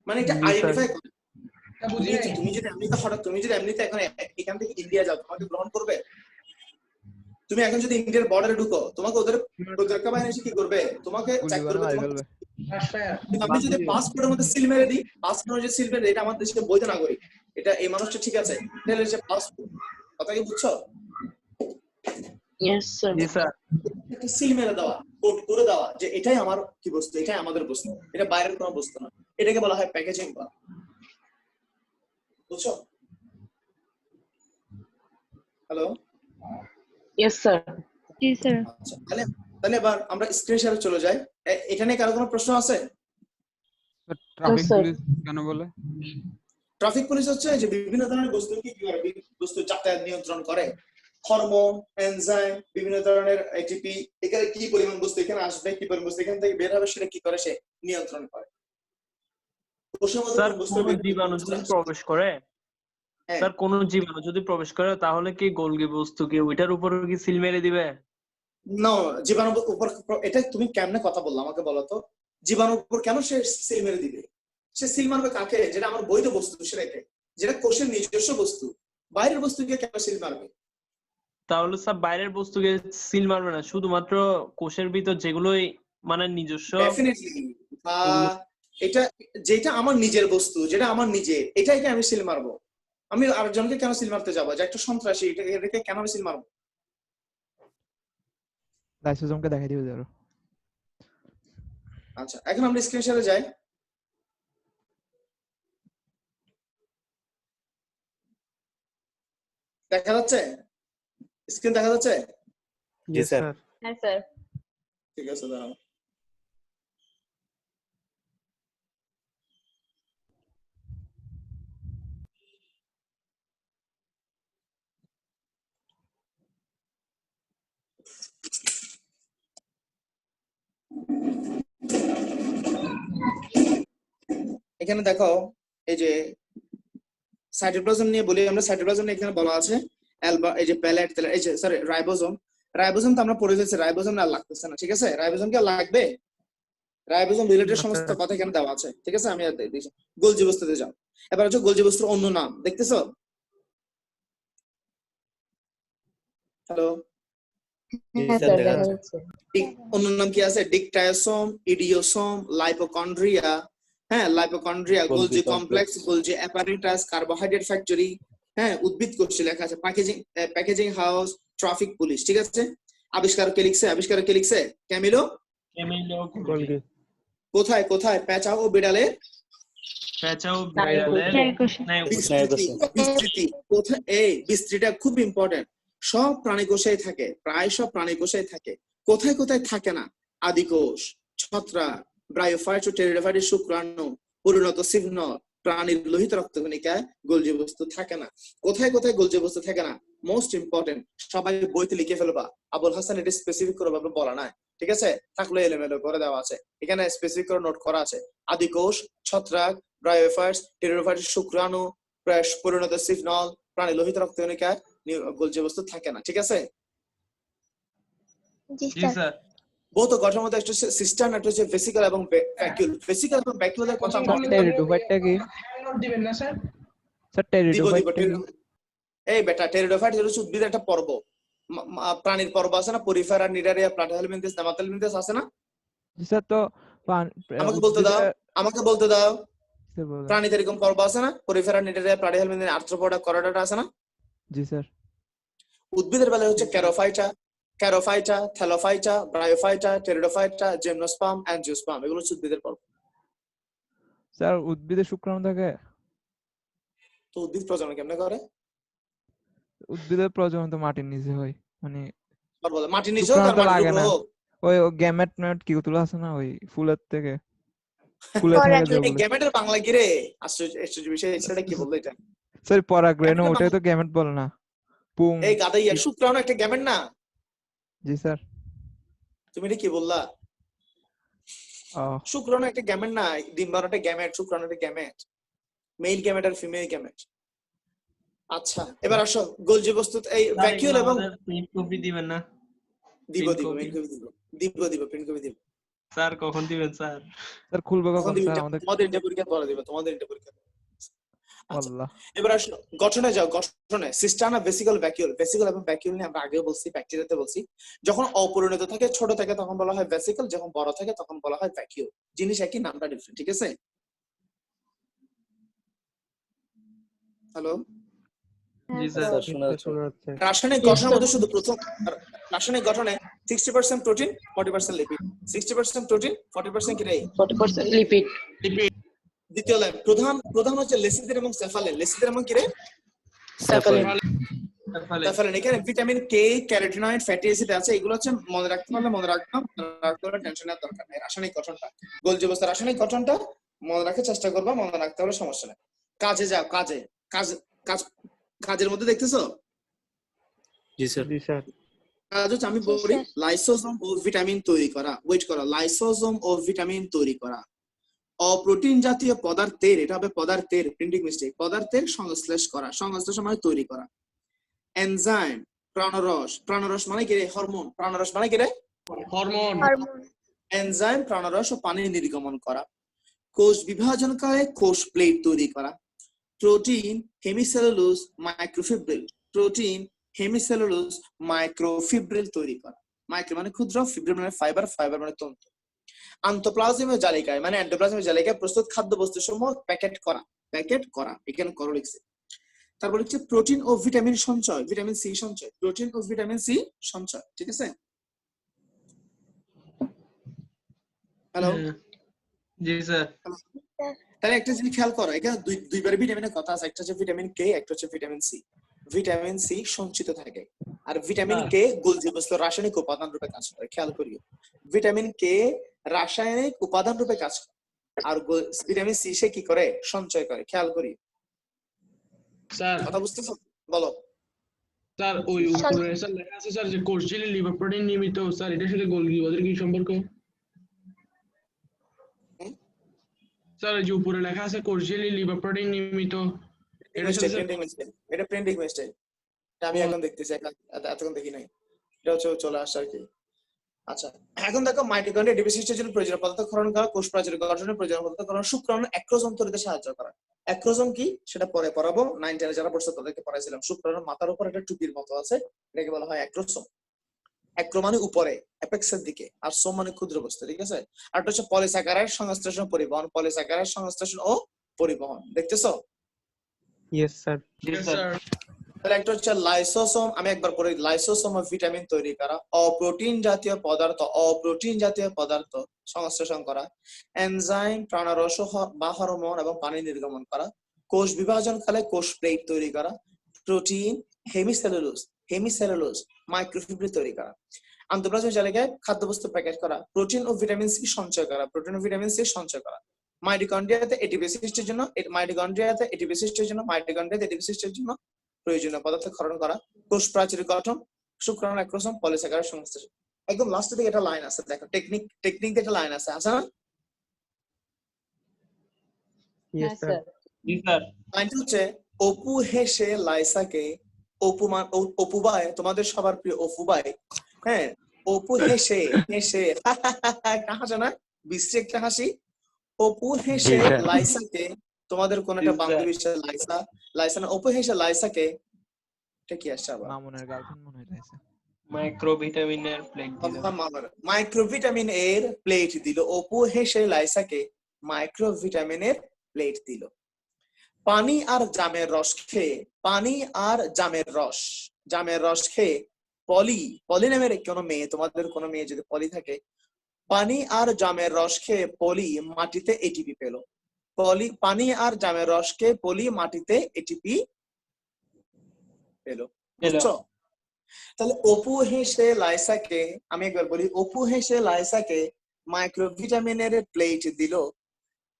Speaker 1: মানে এটা আইডেন্টিফাই করে। তুমি যদি এমনিতে এখন এখান থেকে ইন্ডিয়া যাও, তোমাকে গ্রহণ করবে? তুমি এখন যদি ইন্ডিয়ার বর্ডারে ঢুকো, তোমাকে ওদের প্রতিরক্ষা বাহিনী এসে কি করবে? তোমাকে চেক করবে। আমি যদি পাসপোর্টের মধ্যে সিল মেরে দিই, পাসপোর্টের যে সিল মেরে এটা আমার দেশের বৈধ নাগরিক, এটা এই মানুষটা ঠিক আছে, এটা হচ্ছে পাসপোর্ট। কথা কি বুঝছো?
Speaker 6: Yes sir.
Speaker 7: জি স্যার।
Speaker 1: একটা সিল মেরে দেওয়া, কোড করে দেওয়া যে এটাই আমার কি বস্তু, এটাই আমাদের বস্তু, এটা বাইরের কোনো বস্তু না। এটাকে বলা হয় প্যাকেজিং করা। বুঝছো? Hello,
Speaker 6: yes sir. জি স্যার।
Speaker 1: আচ্ছা, তাহলে এবার আমরা স্ক্রিন শেয়ারে চলে যাই। এখানে কারো কোনো প্রশ্ন আছে?
Speaker 8: ট্রাফিক পুলিশ কেন বলে?
Speaker 1: ট্রাফিক পুলিশ হচ্ছে যে বিভিন্ন ধরনের বস্তু কি করে, বস্তু যাতায়াত নিয়ন্ত্রণ করে। হরমোন, এনজাইম, বিভিন্ন ধরনের এটিপি, এখানে কি পরিমাণ বস্তু এখানে আসবে, কি পরিমাণ বস্তু এখান থেকে বের হবে, সেটা কি করে? সে নিয়ন্ত্রণ করে।
Speaker 7: স্যার কোন জীবাণু যদি প্রবেশ করে, স্যার কোন জীবাণু যদি প্রবেশ করে, তাহলে কি গোলজি বস্তু কি ওইটার উপর কি সিল মেরে দিবে?
Speaker 1: না, জীবাণুর উপর এটা তুমি কেমনে কথা বললা আমাকে বলো তো? জীবাণুর উপর কেন সে সিল মেরে দিবে? সে সিল মারবে কাকে? যেটা আমার বৈধ বস্তু, সেটাকে, যেটা কোষের নিজস্ব বস্তু। বাইরের বস্তুকে কেন সিল মারবে?
Speaker 7: তাহলে স্যার বাইরের বস্তুকে সিল মারবে না, শুধুমাত্র কোষের ভিতর যেগুলোই মানে নিজস্ব।
Speaker 1: ডেফিনেটলি। এটা যেটা আমার নিজের বস্তু, যেটা আমার নিজের, এটাকে আমি সিল মারবো। আমি আরেকজনকে কেন সিল মারতে যাবো? যে একটা সন্ত্রাসী, এটাকে কেন আমি সিল মারবো?
Speaker 8: লাইসোজোমকে দেখাই দিবে যারো।
Speaker 1: আচ্ছা, এখন আমরা স্ক্রিন শেয়ারে যাই। দেখা যাচ্ছে? স্ক্রিন দেখা যাচ্ছে?
Speaker 5: জি স্যার।
Speaker 4: হ্যাঁ স্যার।
Speaker 1: ঠিক আছে, দাঁড়াও। এখানে দেখো এই যে সাইটোপ্লাজম নিয়ে বলি আমরা, সাইটোপ্লাজম নিয়ে এখানে বলা আছে এই যে প্যালেট এই যে সরি রাইবোজোম। রাইবোজোম তো আমরা পড়ে ফেলছি, রাইবোজোম আর লাগতেছে না, ঠিক আছে? রাইবোজোম কি আর লাগবে? রাইবোজোম রিলেটেড সমস্ত কথা এখানে দেওয়া আছে, ঠিক আছে? আমি আর দিয়েছি। গোলজি বস্তুতে যাও। এবার হচ্ছে গোলজি বস্তুর অন্য নাম দেখতেছো? হ্যালো,
Speaker 4: হ্যাঁ স্যার দেখা যাচ্ছে।
Speaker 1: অন্য নাম কি আছে? ডিকটায়োসোম, ইডিওসোম, লাইপোকন্ড্রিয়া, হ্যাঁ lipochondria, Golgi complex, Golgi apparatus, carbohydrate factory, হ্যাঁ উদ্ভিদ কোষে লেখা আছে, প্যাকেজিং হাউস, ট্রাফিক পুলিশ, ঠিক আছে? আবিষ্কারক কে লিখছে? আবিষ্কারক কে লিখছে? Camilo
Speaker 5: Golgi.
Speaker 1: কোথায় কোথায়? পেঁচা ও বিড়ালে
Speaker 7: পেঁচা ও বিড়ালের
Speaker 1: বিস্তৃতি কোথায়? এই বিস্তৃতিটা খুব ইম্পর্টেন্ট। সব প্রাণী কোষেই থাকে, প্রায় সব প্রাণী কোষেই থাকে। কোথায় কোথায় থাকে না? আদিকোষ, ছত্রাক, ব্রায়োফাইট ও টেরিডোফাইটের শুক্রাণু, পরিণত সিগন্যাল, প্রাণীর লোহিত রক্তকণিকায় গোলজি বস্তু থাকে না। কোথায় কোথায় গোলজি বস্তু থাকে না? মোস্ট ইম্পর্টেন্ট, সবাই বইতে লিখে ফেলবা। আবুল হাসান এটা স্পেসিফিক করে ভাবে বলা নাই, ঠিক আছে? থাকলে এলোমেলো করে দেওয়া আছে, এখানে স্পেসিফিক করে নোট করা আছে। আদিকোষ, ছত্রাক, ব্রায়োফাইটস, টেরিডোফাইটের শুক্রাণু, পরিণত সিগন্যাল, প্রাণী লোহিত রক্তকণিকায় গোলজি বস্তু থাকে না, ঠিক আছে?
Speaker 6: জি
Speaker 7: জি
Speaker 6: স্যার।
Speaker 7: স্যার।
Speaker 1: ভৌত গঠনের মধ্যে একটা হচ্ছে সিস্টার্ন, একটা হচ্ছে ভেসিকল এবং ভ্যাকুইল। ভেসিকল এবং ভ্যাকুইলের কথা
Speaker 8: টেরিডোফাইটটা কি
Speaker 3: নোট দিবেন না স্যার?
Speaker 8: স্যার?
Speaker 1: দিব
Speaker 8: টেরিডোফাইটটা কি?
Speaker 1: এই বেটা, টেরিডোফাইট হচ্ছে উদ্ভিদের একটা পর্ব, প্রাণীর পর্ব আছে না? পরিফেরা, নিডারিয়া, প্লাটিহেলমিনথেস, নেমাটোহেলমিনথেস আছে না?
Speaker 8: জি স্যার। তো
Speaker 1: আমাকে বলতে দাও, আমাকে বলতে দাও।
Speaker 8: স্যার বলেন।
Speaker 1: প্রাণীতে এরকম পর্ব আছে না? Porifera, Cnidaria, Platyhelminthes, Arthropoda, Chordata আছে না?
Speaker 8: জি স্যার।
Speaker 1: উদ্ভিদের বেলায় হচ্ছে Charophyta, Charophyta, Thallophyta, Bryophyta, Pteridophyta, gymnosperm, angiosperm, এগুলো হচ্ছে উদ্ভিদের পর্ব।
Speaker 8: স্যার উদ্ভিদে শুক্রাণু থাকে?
Speaker 1: তো উদ্ভিদ প্রজনন কেমনে করে?
Speaker 8: উদ্ভিদের প্রজনন তো মাটির নিচে হয়, মানে
Speaker 1: মাটির নিচেও তার
Speaker 8: শুক্রাণু তো লাগে না।
Speaker 1: মাটির
Speaker 8: ওই গ্যামেট ম্যাট কি গুলো আছে না ওই ফুলের থেকে, ফুলে থাকে
Speaker 6: পরাগরেণু।
Speaker 1: এই
Speaker 8: যেগুলো।
Speaker 1: গ্যামেটের বাংলা কি রে? আশ্চর্য বিষয়, এটা কি বললো এটা?
Speaker 8: স্যার পরাগরেণু,
Speaker 1: গ্যামেটের
Speaker 8: ওটাই তো গ্যামেট বলে না? পুং।
Speaker 1: এই গাদাইয়া, শুক্রাণু একটা গ্যামেট না?
Speaker 8: জি স্যার।
Speaker 1: তুমি এটা কি বললা? শুক্রাণু একটা গ্যামেট না? ডিম্বাণু একটা গ্যামেট, শুক্রাণু একটা গ্যামেট, মেল গ্যামেট আর ফিমেল গ্যামেট। আচ্ছা এবার আসো গোলজি বস্তু, এই ভ্যাকুইল এবং
Speaker 7: প্রিন্ট কপি দিবেন না?
Speaker 1: দিব
Speaker 7: print
Speaker 1: দিব
Speaker 7: copy।
Speaker 1: মেইল কপি দিব প্রিন্ট কপি দিব।
Speaker 7: স্যার কখন দিবেন স্যার?
Speaker 8: স্যার খুলবে
Speaker 1: কখন
Speaker 8: কখন
Speaker 1: দিবেন?
Speaker 8: স্যার আমাদের?
Speaker 1: তোমাদের ইন্টার পরীক্ষা পরে দিবে, তোমাদের ইন্টার পরীক্ষা। আচ্ছা
Speaker 8: আল্লাহ।
Speaker 1: এবার আসো গঠনে যাও। গঠনে সিস্টার্ন আর ভেসিকল, ভ্যাকুইল। ভেসিকল এবং ভ্যাকুইল নিয়ে আমরা আগেও বলছি, ব্যাকটেরিয়াতে বলছি। যখন অপরিণত থাকে, ছোট থাকে, তখন বলা হয় ভেসিকল, যখন বড় থাকে তখন বলা হয় ভ্যাকুইল। জিনিস একই, নামটা ডিফারেন্ট, ঠিক আছে? হ্যালো,
Speaker 7: জি স্যার।
Speaker 1: রাসায়নিক গঠনের মধ্যে শুধু প্রথম রাসায়নিক গঠনে 60% প্রোটিন, 40% লিপিড। 60% প্রোটিন, 40% কি রে?
Speaker 6: 40% লিপিড।
Speaker 1: দ্বিতীয় লাইন, প্রধান হচ্ছে লেসিথিন এবং সেফালিন। লেসিথিন এবং কি রে?
Speaker 6: স্যাফালিন।
Speaker 1: সেফালিন। এখানে vitamin K, carotenoid, fatty acid আছে। এগুলো হচ্ছে মনে রাখতে পারলে মনে রাখতাম, রাখতে পারলে টেনশন নেওয়ার দরকার নেই। রাসায়নিক গঠনটা, গোলজি বস্তুর রাসায়নিক গঠনটা মনে রাখার চেষ্টা করবা, মনে রাখতে হলে সমস্যা নেই। কাজে যাও, কাজে কাজের মধ্যে দেখতেছো?
Speaker 5: জি স্যার। জি স্যার।
Speaker 1: কাজ হচ্ছে, আমি বলি লাইসোজোম ও ভিটামিন তৈরি করা। ওয়েট করা, লাইসোজোম ও ভিটামিন তৈরি করা। অপ্রোটিন জাতীয় পদার্থের, এটা হবে পদার্থের, প্রিন্টিং মিস্টেক, পদার্থের সংশ্লেষ করা, সংশ্লেষ মানে তৈরি করা। এনজাইম, প্রাণরস, প্রাণরস মানে কি রে? হরমোন। প্রাণরস মানে কি রে?
Speaker 3: হরমোন।
Speaker 1: এনজাইম, প্রাণরস ও পানি নির্গমন করা। কোষ বিভাজনকালে কোষ প্লেট তৈরি করা। Protein, hemicellulose, microfibril. Protein, hemicellulose, microfibril তৈরি করা। মাইক্রো মানে ক্ষুদ্র, ফিব্রিল মানে ফাইবার, ফাইবার মানে তন্তু। আন্তঃপ্লাজমীয় জালিকায় মানে এন্ডোপ্লাজমীয় জালিকায় প্রস্তুত খাদ্যবস্তু সমূহ প্যাকেট করা, এখানে করো লিখছে। তারপর হচ্ছে প্রোটিন ও ভিটামিন সঞ্চয়, ভিটামিন সি সঞ্চয়, প্রোটিন ও ভিটামিন সি সঞ্চয়, ঠিক আছে? হ্যালো,
Speaker 7: জি স্যার।
Speaker 1: তাহলে একটা জিনিস খেয়াল করো, এখানে দুইবার ভিটামিনের কথা আছে। একটা হচ্ছে ভিটামিন কে, একটা হচ্ছে ভিটামিন সি। ভিটামিন সি সঞ্চিত থাকে, আর ভিটামিন কে গোলজি বস্তু রাসায়নিক উপাদান রূপে কাজ করে। খেয়াল করিও, ভিটামিন কে রাসায়নিক উপাদান রূপে কাজ করে, আর ভিটামিন সি সে কি করে? সঞ্চয় করে। খেয়াল করি,
Speaker 3: স্যার
Speaker 1: কথা বুঝতেছো? বলো।
Speaker 3: স্যার ওই উপরে স্যার লেখা আছে স্যার যে কোষ ঝিল্লি লিভার প্রোটিন নির্মিত, স্যার এটার সাথে গোলগি ওদের কি সম্পর্ক? স্যার এই যে উপরে লেখা আছে কোর্জিয়ালি লিভার প্রোটিন নির্মিত এটা হচ্ছে
Speaker 1: প্রিন্টিং মিস্টেক, এটা প্রিন্টিং মিস্টেক। আমি এখন দেখতেছি, এতক্ষণ দেখি নাই, এটা হচ্ছে চলে আসছে আর কি। আচ্ছা, এখন দেখো মাইটোকন্ড্রিয়া এটিপি সৃষ্টির জন্য প্রয়োজনীয় পদার্থ ক্ষরণ করা, কোষ প্রাচীর গঠনের প্রয়োজনীয় পদার্থ ক্ষরণ, শুক্রাণু অ্যাক্রোজোম তৈরিতে সাহায্য করা। অ্যাক্রোজোম কি সেটা পরে পড়াবো, 9 10 যারা পড়ছে তাদেরকে পড়াইছিলাম। শুক্রাণুর মাথার উপর একটা টুপির মতো আছে, এটাকে বলা হয় অ্যাক্রোসোম। অ্যাক্রো মানে উপরে, অ্যাপেক্সের দিকে, আর সোম মানে ক্ষুদ্র বস্তু, ঠিক আছে। আর এটা হচ্ছে পলিস্যাকারাইড সংশ্লেষণ পরিবহন, পলিস্যাকারাইড সংশ্লেষণ ও পরিবহন, দেখতেছো?
Speaker 5: Yes sir.
Speaker 7: জি
Speaker 3: Yes,
Speaker 7: স্যার।
Speaker 3: sir.
Speaker 1: তাহলে একটা হচ্ছে লাইসোসোম, আমি একবার পড়ি, লাইসোসোম ভিটামিন তৈরি করা, অপ্রোটিন জাতীয় পদার্থ সংশ্লেষণ করা, এনজাইম প্রাণরস বা হরমোন এবং পানি নির্গমন করা, কোষ বিভাজনকালে কোষ প্লেট তৈরি করা, প্রোটিন, হেমিসেলুলোজ মাইক্রোফিব্রিল তৈরি করা, আন্তঃপ্রাচীন জালিকায় খাদ্যবস্তু প্যাকেট করা, প্রোটিন ও ভিটামিন সি সঞ্চয় করা, মাইটোকন্ড্রিয়াতে এটিপি সৃষ্টির জন্য প্রয়োজনীয় পদার্থ ক্ষরণ করা, কোষ প্রাচীর গঠন, শুক্রাণু অ্যাক্রোসোম পলিস্যাকারাইড সংশ্লেষণ। একদম লাস্টের দিকে একটা লাইন আছে, দেখো টেকনিক একটা লাইন আছে না?
Speaker 5: Yes sir.
Speaker 7: জি স্যার।
Speaker 1: লাইনটা হচ্ছে অপু হেসে লাইসাকে, অপুবাই, তোমাদের সবার প্রিয় অপুবাই, হ্যাঁ, অপু হেসে হাসে না, বিশ্রী একটা হাসি। অপু হেসে লাইসাকে, তোমাদের কোন একটা বান্ধবী লাইসা না, অপু হেসে লাইসাকে, এটা কি আসছে আবার,
Speaker 8: মামুনের গার্লফ্রেন্ড মনে হইতাছে।
Speaker 7: মাইক্রোভিটামিনের প্লেট দিল।
Speaker 1: মাইক্রোভিটামিন এর প্লেট দিল, অপু হেসে লাইসাকে মাইক্রোভিটামিনের প্লেট দিল। পানি আর জামের রস খেয়ে পলি নামের কোনো মেয়ে, তোমাদের কোনো মেয়ে যদি পলি থাকে, পানি আর জামের রস খেয়ে পলি মাটিতে এটিপি পেল। পানি আর জামের রস খেয়ে পলি মাটিতে এটিপি পেল, বুঝছো? তাহলে অপু হেসে লাইসাকে, আমি একবার বলি, অপু হেসে লাইসাকে মাইক্রোভিটামিনের প্লেট দিল,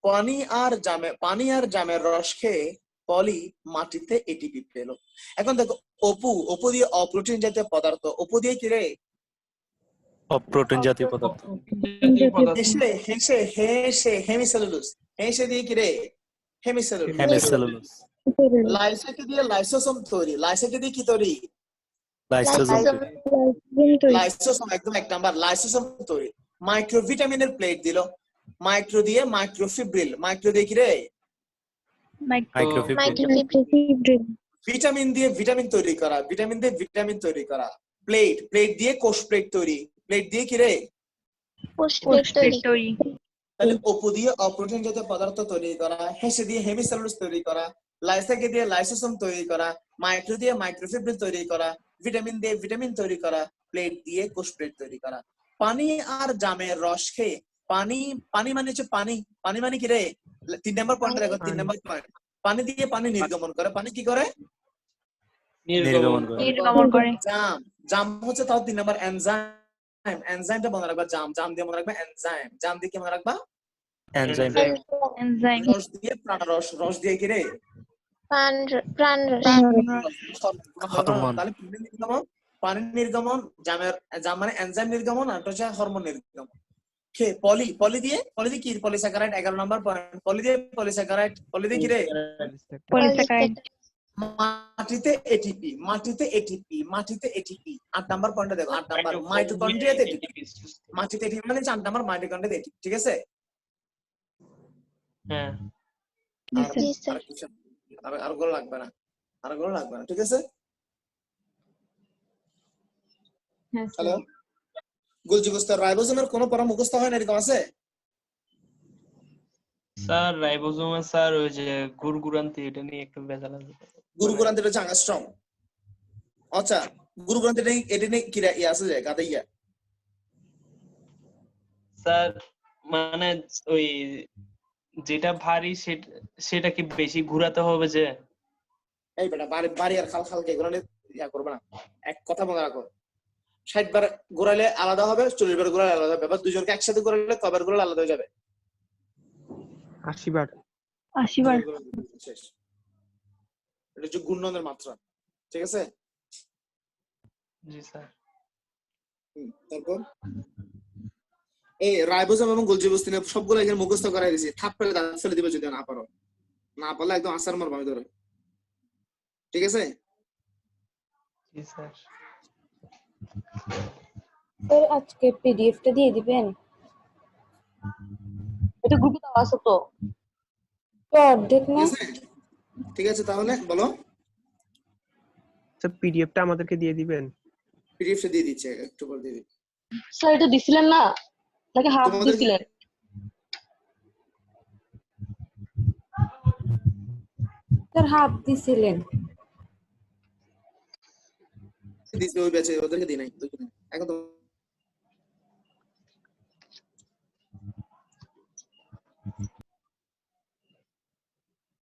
Speaker 1: পানি আর জামের রস খেয়ে পলি মাটিতে এটিপি পেল। এখন দেখো, অপু দিয়ে অপ্রোটিন জাতীয় পদার্থ, অপু দিয়ে কি রে,
Speaker 5: অপ্রোটিন জাতীয় পদার্থ।
Speaker 1: হেসে হেমিসেলুলোজ, হেসে দিয়ে কি রে, হেমিসেলুলোজ।
Speaker 5: হেমিসেলুলোজ।
Speaker 1: লাইসাকে দিয়ে লাইসোসোম তৈরি, লাইসাকে দিয়ে কি তৈরি, লাইসোসোম, একদম এক নাম্বার, লাইসোসোম তৈরি। মাইক্রোভিটামিনের প্লেট দিল, মাইক্রো দিয়ে মাইক্রোফিব্রিল, মাইক্রো দিয়ে কি রে, ভিটামিন দিয়ে ভিটামিন তৈরি করা, প্লেট দিয়ে কোষ প্লেট তৈরি, প্লেট দিয়ে কি রে, তাহলে অপু দিয়ে অপ্রোটিন জাতীয় পদার্থ তৈরি করা, হেসে দিয়ে হেমিসেলুলোজ তৈরি করা, লাইসাকে দিয়ে লাইসোসোম তৈরি করা, মাইক্রো দিয়ে মাইক্রোফিব্রিল তৈরি করা, ভিটামিন দিয়ে ভিটামিন তৈরি করা, প্লেট দিয়ে কোষ প্লেট তৈরি করা। পানি আর জামের রস খেয়ে, পানি মানে হচ্ছে পানি মানে কি রে, 3 নম্বর পয়েন্ট দেখো, 3 নম্বর পয়েন্ট, পানি দিয়ে পানি নির্গমন করে, পানি কি করে,
Speaker 5: নির্গমন করে।
Speaker 1: জাম হচ্ছে তাও 3 নম্বর, এনজাইমটা মনে রাখবা, জাম দিয়ে মনে রাখবা, জাম দিয়ে কি মনে রাখবা,
Speaker 5: এনজাইম।
Speaker 1: রস দিয়ে প্রাণরস, রস দিয়ে কি রে,
Speaker 5: হরমোন।
Speaker 1: তাহলে পানি নির্গমন, জাম মানে এনজাইম নির্গমন, আর হচ্ছে হরমোন নির্গমন। পলি দিয়ে কি, পলিস্যাকারাইড, 11 নম্বর পয়েন্ট, পলি দিয়ে কি রে, মাটিতে এটিপি, 8 নাম্বার পয়েন্টে দেখো, 8 নাম্বার, মাইটোকন্ড্রিয়াতে এটিপি, মাটিতে এটিপি মানে 8 নাম্বার, মাইটোকন্ড্রিয়াতে এটিপি, ঠিক আছে।
Speaker 7: হ্যাঁ
Speaker 1: আর গুলো লাগবে না, ঠিক আছে। হ্যালো, গোলজি বস্তু রাইবোজোমের কোন পড়া মুখস্থ হয় না, এরকম আছে
Speaker 7: স্যার? রাইবোজোমে স্যার ওই যে গুরগুরান্তি, এটা নিয়ে একটু ভেজাল আছে।
Speaker 1: গুরুগ্রান্তি হচ্ছে আংস্ট্রং। আচ্ছা, গুরুগ্রান্তি এটা নিয়ে কি আছে যে গাদা
Speaker 7: স্যার মানে ওই যেটা ভারী সেটা কি বেশি ঘুরাতে হবে যে?
Speaker 1: এই বেটা, বাড়ি আর খালকে এগুলো নিয়ে করবে না, এক কথা মনে রাখো, 60 বার ঘোরালে আলাদা হবে, 40 বার ঘোরালে আলাদা হবে, আবার দুজনকে একসাথে ঘোরালে কবার ঘোরালে আলাদা হয়ে যাবে,
Speaker 5: 80 বার।
Speaker 1: শেষ। এটা হচ্ছে ঘূর্ণনের মাত্রা, ঠিক আছে।
Speaker 7: জি স্যার।
Speaker 1: তারপর এই রাইবোজোম এবং গোলজি বস্তু নিয়ে সবগুলো এখানে মুখস্থ করাই দিয়েছি, থাপ্পড়ে দাঁত ফেলে দিবে যদি না পারো, না পারলে একদম আসার মারবা আমি ধরে, ঠিক আছে?
Speaker 3: জি স্যার।
Speaker 6: স্যার আজকে পিডিএফটা দিয়ে দিবেন, এটা গ্রুপে দেওয়া আছে তো অর্ধেক
Speaker 1: ঠিক
Speaker 6: না?
Speaker 1: আছে, ঠিক আছে তাহলে বলো।
Speaker 5: স্যার পিডিএফটা আমাদেরকে দিয়ে দিবেন।
Speaker 1: পিডিএফ দিয়ে দিচ্ছি, একটু পর দিয়ে দিচ্ছি।
Speaker 6: স্যার এটা দিছিলেন না নাকি হাফ
Speaker 1: তোমাদের
Speaker 6: দিছিলেন? স্যার হাফ দিছিলেন।
Speaker 1: দিচ্ছি ওই ব্যাচে, ওদেরকে দিই নাই, এখন তো